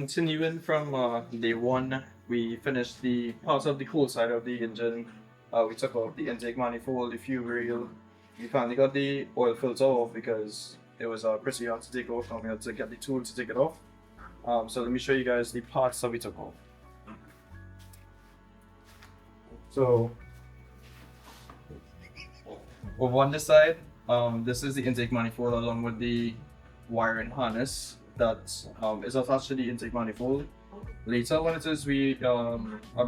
Continuing from day one, we finished the parts of the cool side of the engine. We took off the intake manifold, the fuel rail. We finally got the oil filter off because it was pretty hard to take off, and we had to get the tool to take it off. So let me show you guys the parts that we took off. So over on this side, this is the intake manifold along with the wiring harness that is attached to the intake manifold. Later, when it is we are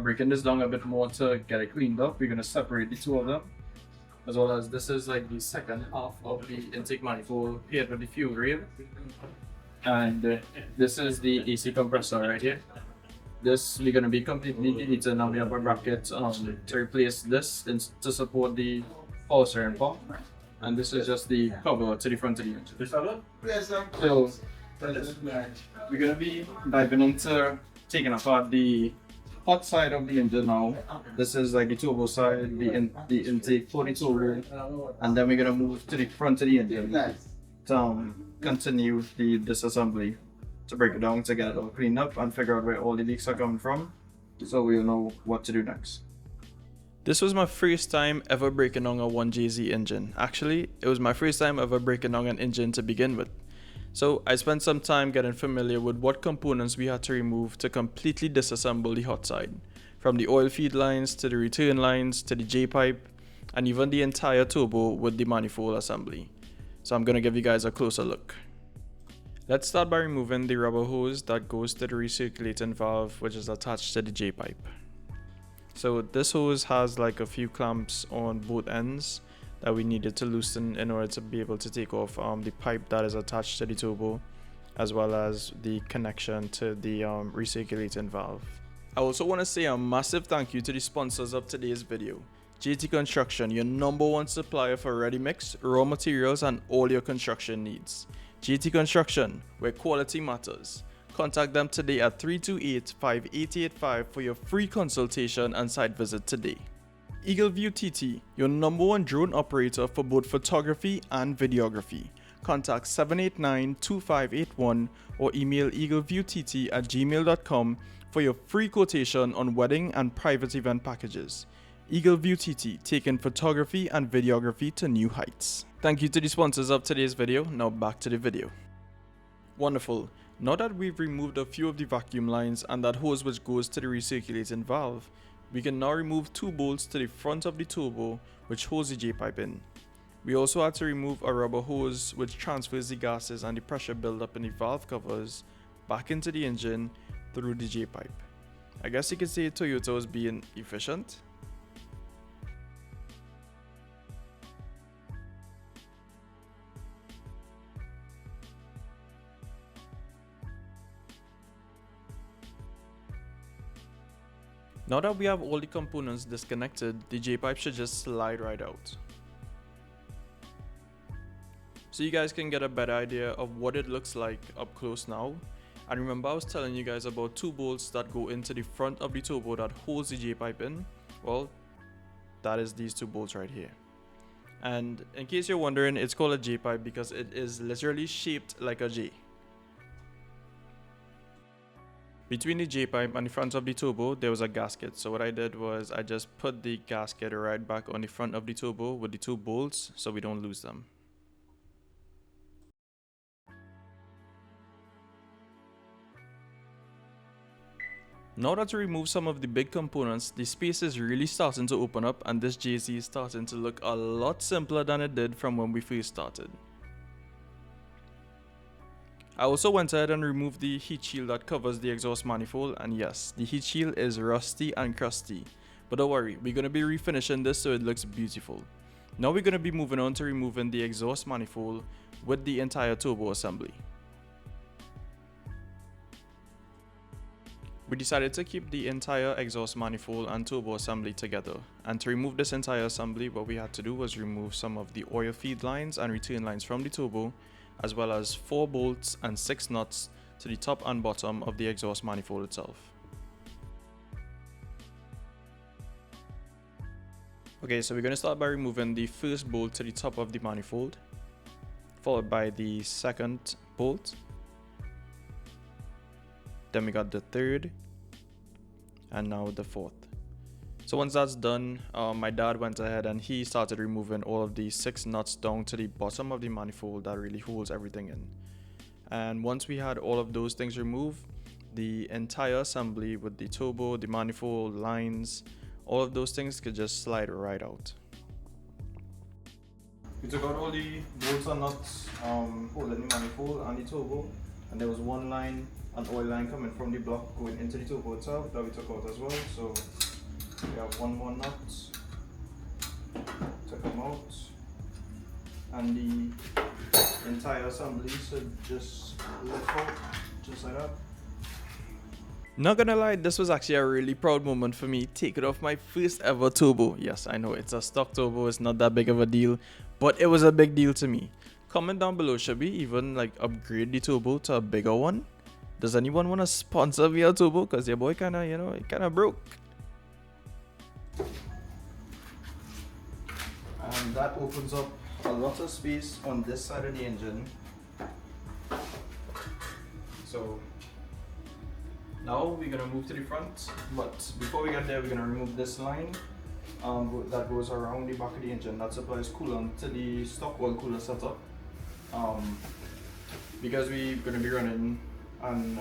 breaking this down a bit more to get it cleaned up, we're gonna separate the two of them, as well as this is like the second half of the intake manifold paired with the fuel rail, and this is the AC compressor right here. This we're gonna be completely deleting, and we have a bracket to replace this and to support the power steering pump. And this is just the cover to the front of the engine. So we're gonna be diving into taking apart the hot side of the engine now. This is like the turbo side, the intake for the turbo, and then we're gonna move to the front of the engine to continue the disassembly, to break it down, to get it all cleaned up and figure out where all the leaks are coming from, so we'll know what to do next. This was my first time ever breaking down a 1JZ engine. Actually, it was my first time ever breaking down an engine to begin with. So I spent some time getting familiar with what components we had to remove to completely disassemble the hot side. From the oil feed lines, to the return lines, to the J-pipe, and even the entire turbo with the manifold assembly. So I'm going to give you guys a closer look. Let's start by removing the rubber hose that goes to the recirculating valve, which is attached to the J-pipe. So this hose has like a few clamps on both ends that we needed to loosen in order to be able to take off the pipe that is attached to the turbo, as well as the connection to the recirculating valve. I also want to say a massive thank you to the sponsors of today's video. JT Construction, your #1 supplier for ready mix, raw materials and all your construction needs. JT Construction, where quality matters. Contact them today at 328-5885 for your free consultation and site visit today. Eagle View TT, your #1 drone operator for both photography and videography. Contact 789-2581 or email eagleviewtt@gmail.com for your free quotation on wedding and private event packages. Eagle View TT, taking photography and videography to new heights. Thank you to the sponsors of today's video. Now back to the video. Wonderful. Now that we've removed a few of the vacuum lines and that hose which goes to the recirculating valve, we can now remove two bolts to the front of the turbo which holds the J-pipe in. We also had to remove a rubber hose which transfers the gases and the pressure buildup in the valve covers back into the engine through the J-pipe. I guess you could say Toyota was being efficient. Now that we have all the components disconnected, the J-pipe should just slide right out. So you guys can get a better idea of what it looks like up close now. And remember, I was telling you guys about two bolts that go into the front of the turbo that holds the J-pipe in. Well, that is these two bolts right here. And in case you're wondering, it's called a J-pipe because it is literally shaped like a J. Between the J-pipe and the front of the turbo, there was a gasket. So what I did was I just put the gasket right back on the front of the turbo with the two bolts so we don't lose them. Now that we remove some of the big components, the space is really starting to open up and this JZ is starting to look a lot simpler than it did from when we first started. I also went ahead and removed the heat shield that covers the exhaust manifold, and yes, the heat shield is rusty and crusty, but don't worry, we're going to be refinishing this so it looks beautiful. Now we're going to be moving on to removing the exhaust manifold with the entire turbo assembly. We decided to keep the entire exhaust manifold and turbo assembly together, and to remove this entire assembly, what we had to do was remove some of the oil feed lines and return lines from the turbo, as well as 4 bolts and 6 nuts to the top and bottom of the exhaust manifold itself. Okay, so we're going to start by removing the first bolt to the top of the manifold, followed by the second bolt, then we got the third, and now the fourth. So once that's done, my dad went ahead and he started removing all of the 6 nuts down to the bottom of the manifold that really holds everything in. And once we had all of those things removed, the entire assembly with the turbo, the manifold, lines, all of those things could just slide right out. We took out all the bolts and nuts holding the manifold and the turbo, and there was one line, an oil line coming from the block going into the turbo itself that we took out as well. So we have one more nut, took them out, and the entire assembly should just lift out just like that. Not gonna lie, this was actually a really proud moment for me, taking off my first ever turbo. Yes, I know it's a stock turbo, it's not that big of a deal, but it was a big deal to me. Comment down below, should we even like upgrade the turbo to a bigger one? Does anyone want to sponsor me a turbo? Cause your boy kinda, you know, it kinda broke. And that opens up a lot of space on this side of the engine. So now we're gonna move to the front, but before we get there, we're gonna remove this line that goes around the back of the engine that supplies coolant to the stock oil cooler setup. Because we're gonna be running an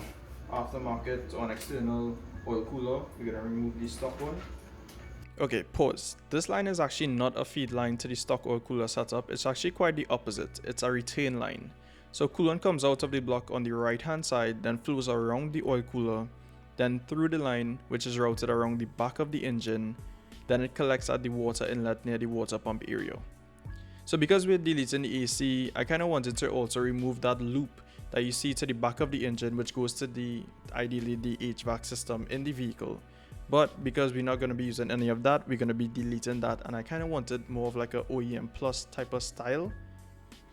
aftermarket or an external oil cooler, we're gonna remove the stock one. Okay, pause. This line is actually not a feed line to the stock oil cooler setup. It's actually quite the opposite. It's a return line. So coolant comes out of the block on the right hand side, then flows around the oil cooler, then through the line, which is routed around the back of the engine, then it collects at the water inlet near the water pump area. So because we're deleting the AC, I kind of wanted to also remove that loop that you see to the back of the engine, which goes to ideally the HVAC system in the vehicle. But because we're not going to be using any of that, we're going to be deleting that, and I kind of wanted more of like a OEM Plus type of style,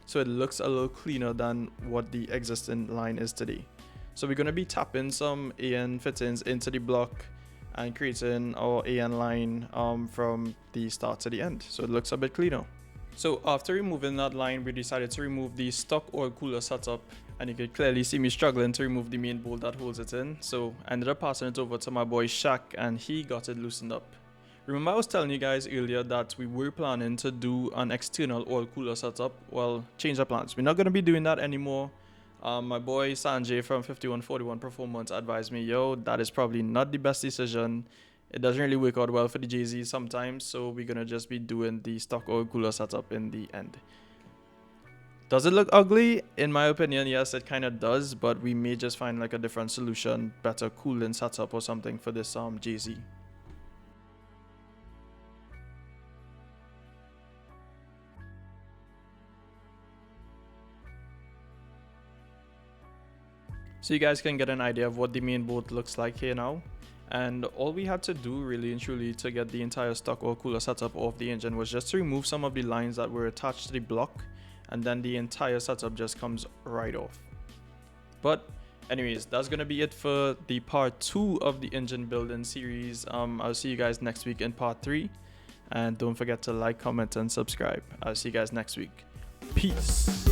so it looks a little cleaner than what the existing line is today. So we're going to be tapping some AN fittings into the block and creating our AN line from the start to the end, so it looks a bit cleaner. So after removing that line, we decided to remove the stock oil cooler setup, and you could clearly see me struggling to remove the main bolt that holds it in. So I ended up passing it over to my boy Shaq, and he got it loosened up. Remember I was telling you guys earlier that we were planning to do an external oil cooler setup? Well, change our plans. We're not going to be doing that anymore. My boy Sanjay from 5141 Performance advised me, yo, that is probably not the best decision. It doesn't really work out well for the JZ sometimes, so we're going to just be doing the stock oil cooler setup in the end. Does it look ugly? In my opinion, yes, it kind of does, but we may just find like a different solution, better cooling setup or something for this JZ. So you guys can get an idea of what the main bolt looks like here now. And all we had to do really and truly to get the entire stock oil cooler setup off the engine was just to remove some of the lines that were attached to the block, and then the entire setup just comes right off. But anyways, that's gonna be it for the part 2 of the engine building series. I'll see you guys next week in part 3, and don't forget to like, comment, and subscribe. I'll see you guys next week. Peace.